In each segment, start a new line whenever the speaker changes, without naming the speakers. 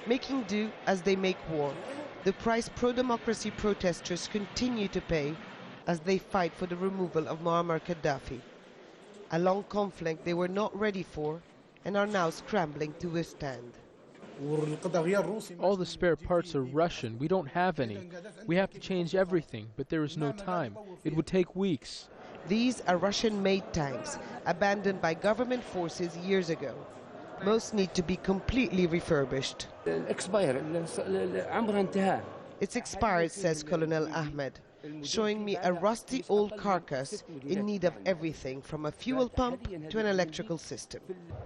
Making do as they make war, the price pro-democracy protesters continue to pay as they fight for the removal of Muammar Gaddafi. A long conflict they were not ready for and are now scrambling to withstand.
All the spare parts are Russian. We don't have any. We have to change everything, but there is no time. It would take weeks.
These are Russian-made tanks, abandoned by government forces years ago. Most need to be completely refurbished. It's expired, says Colonel Ahmed, showing me a rusty old carcass in need of everything from a fuel pump to an electrical system.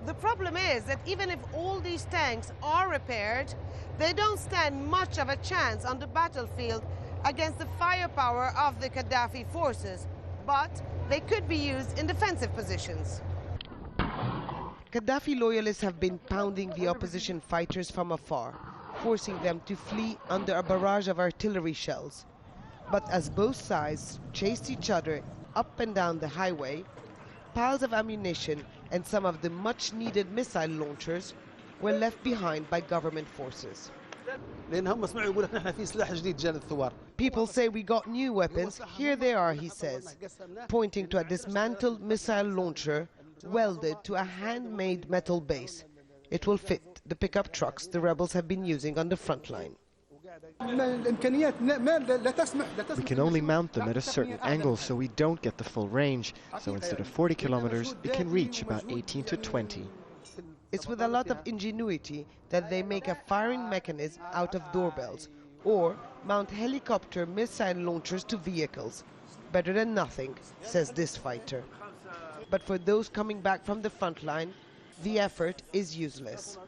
The problem is that even if all these tanks are repaired, they don't stand much of a chance on the battlefield against the firepower of the Gaddafi forces, but they could be used in defensive positions.
Gaddafi loyalists have been pounding the opposition fighters from afar, forcing them to flee under a barrage of artillery shells. But as both sides chased each other up and down the highway, piles of ammunition and some of the much-needed missile launchers were left behind by government forces. People say we got new weapons. Here they are, he says, pointing to a dismantled missile launcher welded to a handmade metal base. It will fit the pickup trucks the rebels have been using on the front line.
We can only mount them at a certain angle so we don't get the full range. So instead of 40 kilometers, it can reach about 18 to 20.
It's with a lot of ingenuity that they make a firing mechanism out of doorbells or mount helicopter missile launchers to vehicles. Better than nothing, says this fighter. But for those coming back from the front line, the effort is useless.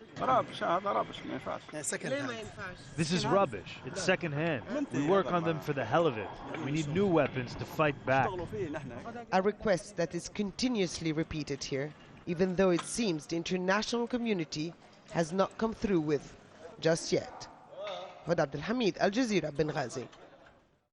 This is rubbish. It's second-hand. We work on them for the hell of it. We need new weapons to fight back.
A request that is continuously repeated here, even though it seems the international community has not come through with just yet. Hoda Abdel-Hamid, Al Jazeera, Benghazi.